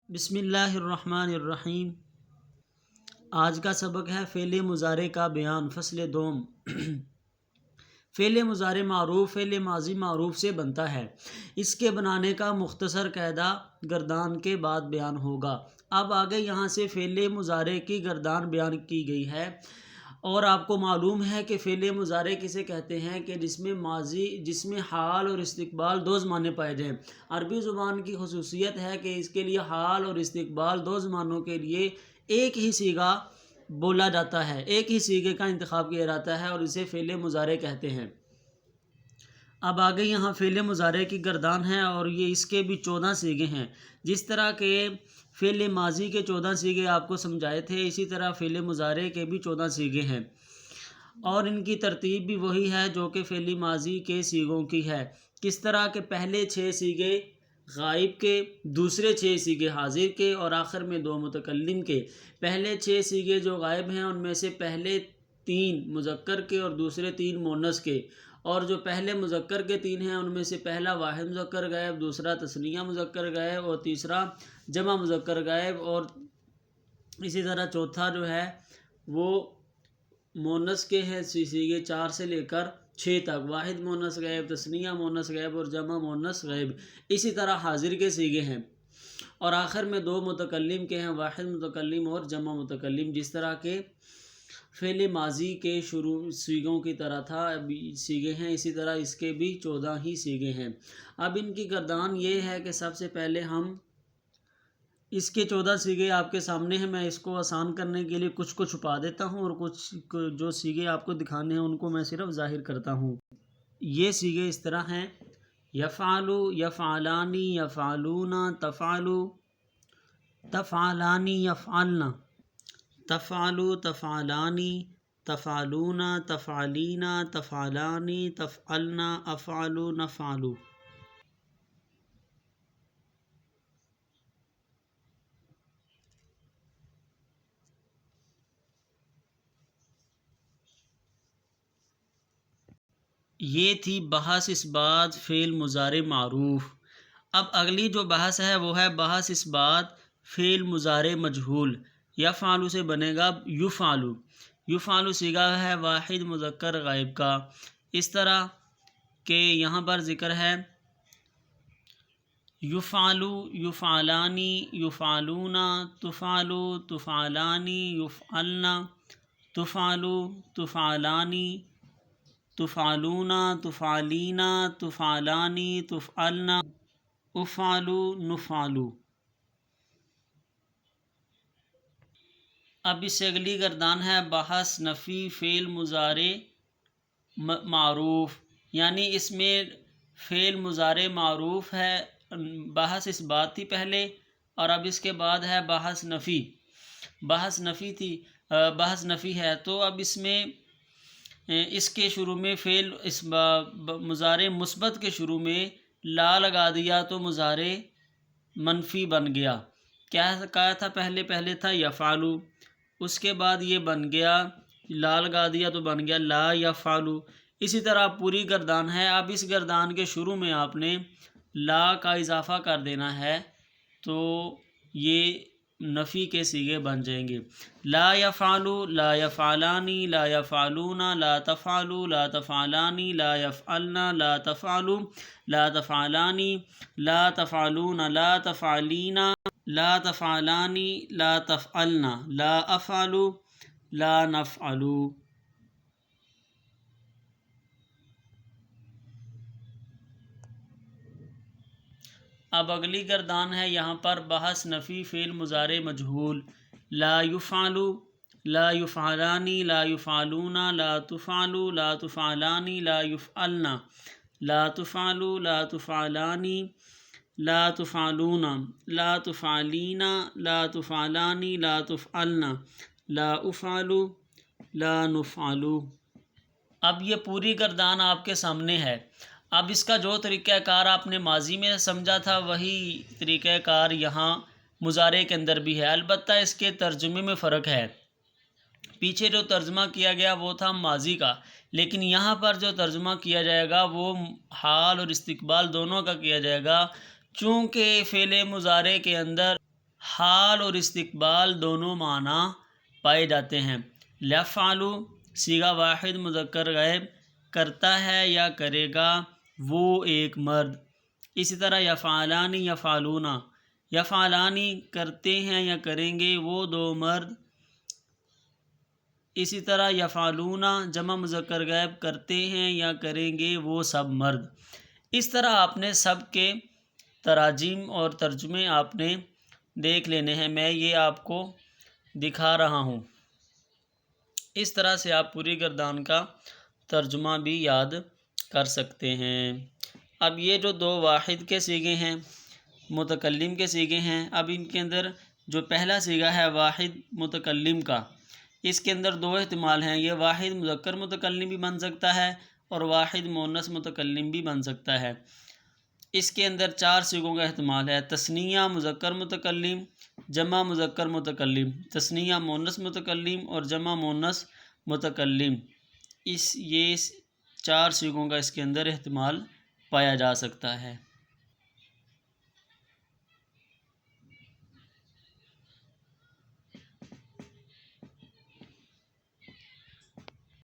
بسم اللہ الرحمن الرحیم۔ آج کا سبق ہے فعل مضارع کا بیان، فصل دوم۔ فعل مضارع معروف فعل ماضی معروف سے بنتا ہے۔ اس کے بنانے کا مختصر قاعدہ گردان کے بعد بیان ہوگا۔ اب آگے یہاں سے فعل مضارع کی گردان بیان کی گئی ہے، اور آپ کو معلوم ہے کہ فعل مضارع کسے کہتے ہیں کہ جس میں حال اور استقبال دو زمانے پائے جائیں۔ عربی زبان کی خصوصیت ہے کہ اس کے لیے حال اور استقبال دو زمانوں کے لیے ایک ہی صیغہ بولا جاتا ہے، ایک ہی صیغے کا انتخاب کیا جاتا ہے، اور اسے فعل مضارع کہتے ہیں۔ اب آگے یہاں فعل مضارع کی گردان ہے، اور یہ اس کے بھی 14 صیغے ہیں۔ جس طرح کے فعل ماضی کے 14 صیغے آپ کو سمجھائے تھے، اسی طرح فعل مضارع کے بھی 14 صیغے ہیں، اور ان کی ترتیب بھی وہی ہے جو کہ فعل ماضی کے صیغوں کی ہے۔ کس طرح کہ پہلے 6 صیغے غائب کے، دوسرے 6 صیغے حاضر کے، اور آخر میں 2 متکلم کے۔ پہلے 6 صیغے جو غائب ہیں ان میں سے پہلے 3 مذکر کے اور دوسرے 3 مؤنث کے، اور جو پہلے مذکر کے 3 ہیں ان میں سے پہلا واحد مذکر غائب، دوسرا تثنیہ مذکر غائب، اور تیسرا جمع مذکر غائب، اور اسی طرح چوتھا جو ہے وہ مؤنث کے ہیں صیغے 4 سے لے کر 6 تک، واحد مؤنث غائب، تثنیہ مؤنث غائب اور جمع مؤنث غائب۔ اسی طرح حاضر کے صیغے ہیں، اور آخر میں 2 متکلم کے ہیں، واحد متکلم اور جمع متکلم۔ جس طرح کے فعل ماضی کے شروع صیغوں کی طرح تھا صیغے ہیں، اسی طرح اس کے بھی 14 ہی صیغے ہیں۔ اب ان کی گردان یہ ہے کہ سب سے پہلے ہم اس کے 14 صیغے آپ کے سامنے ہیں، میں اس کو آسان کرنے کے لیے کچھ کو چھپا دیتا ہوں، اور کچھ جو صیغے آپ کو دکھانے ہیں ان کو میں صرف ظاہر کرتا ہوں۔ یہ صیغے اس طرح ہیں: یفعل، یفعلانی، یفعلون، تفعل، تفعلانی، یفعلن، تفعل، تفعلانی، تفعلون، تفعلین، تفعلانی، تفعلن، افعل، نفعل۔ یہ تھی بحث اس بات فعل مضارع معروف۔ اب اگلی جو بحث ہے وہ ہے بحث اس بات فعل مضارع مجہول۔ یفعل سے بنے گا یفعل۔ یفعل صیغہ ہے واحد مذکر غائب کا، اس طرح کہ یہاں پر ذکر ہے یفعل، یفعلانی، یفعلون، تفعل، تفعلانی، یفعلن، تفعل، تفعلانی، تفعلون، تفعلین، تفعلانی، تفعلن، افعل، نفعل۔ اب اس سے اگلی گردان ہے بحث نفی فعل مضارع معروف، یعنی اس میں فعل مضارع معروف ہے، بحث اس بات تھی پہلے، اور اب اس کے بعد ہے بحث نفی۔ بحث نفی ہے، تو اب اس میں اس کے شروع میں فعل مضارع مثبت کے شروع میں لا لگا دیا تو مضارع منفی بن گیا۔ کیا کہا تھا پہلے تھا یفعل، اس کے بعد یہ بن گیا لا لگا دیا تو بن گیا لا یفعل۔ اسی طرح پوری گردان ہے۔ اب اس گردان کے شروع میں آپ نے لا کا اضافہ کر دینا ہے، تو یہ نفی کے صیغے بن جائیں گے: لا یفعل، لا یفعلانی، لا یفعلون، لا تفعل، لا تفعلانی، لا یفعلن، لا تفعل، لا تفعلانی، لا تفعلون، لا تفعلین، لا تفعلانی، لا تفعلن، لا افعل، لا نفعل۔ اب اگلی گردان ہے یہاں پر بحث نفی فعل مضارع مجہول: لا یفعل، لا یفعلانی، لا یفعلون، لا تفعل، لا تفعلانی، لا یفعلن، لا تفعل، لا تفعلانی، لا تفعلون، لا تفعلین، لا تفعلانی، لا تفعلن، لا افعل، لا نفعل۔ اب یہ پوری گردان آپ کے سامنے ہے۔ اب اس کا جو طریقہ کار آپ نے ماضی میں سمجھا تھا وہی طریقہ کار یہاں مضارع کے اندر بھی ہے، البتہ اس کے ترجمے میں فرق ہے۔ پیچھے جو ترجمہ کیا گیا وہ تھا ماضی کا، لیکن یہاں پر جو ترجمہ کیا جائے گا وہ حال اور استقبال دونوں کا کیا جائے گا، چونکہ فعل مضارع کے اندر حال اور استقبال دونوں معنی پائے جاتے ہیں۔ یفعلو صیغہ واحد مذکر غائب، کرتا ہے یا کرے گا وہ ایک مرد۔ اسی طرح یفعلانی یفعلون، یفعلانی کرتے ہیں یا کریں گے وہ دو مرد۔ اسی طرح یفعلون جمع مذکر غائب، کرتے ہیں یا کریں گے وہ سب مرد۔ اس طرح آپ نے سب کے تراجم اور ترجمے آپ نے دیکھ لینے ہیں، میں یہ آپ کو دکھا رہا ہوں۔ اس طرح سے آپ پوری گردان کا ترجمہ بھی یاد کر سکتے ہیں۔ اب یہ جو دو واحد کے صیغے ہیں، متکلم کے صیغے ہیں، اب ان کے اندر جو پہلا صیغہ ہے واحد متکلم کا، اس کے اندر دو احتمال ہیں، یہ واحد مذکر متکلم بھی بن سکتا ہے اور واحد مؤنث متکلم بھی بن سکتا ہے۔ اس کے اندر چار صیغوں کا احتمال ہے، تثنیہ مذکر متکلم، جمع مذکر متکلم، تثنیہ مؤنث متکلم اور جمع مؤنث متکلم۔ یہ چار صیغوں کا اس کے اندر احتمال پایا جا سکتا ہے۔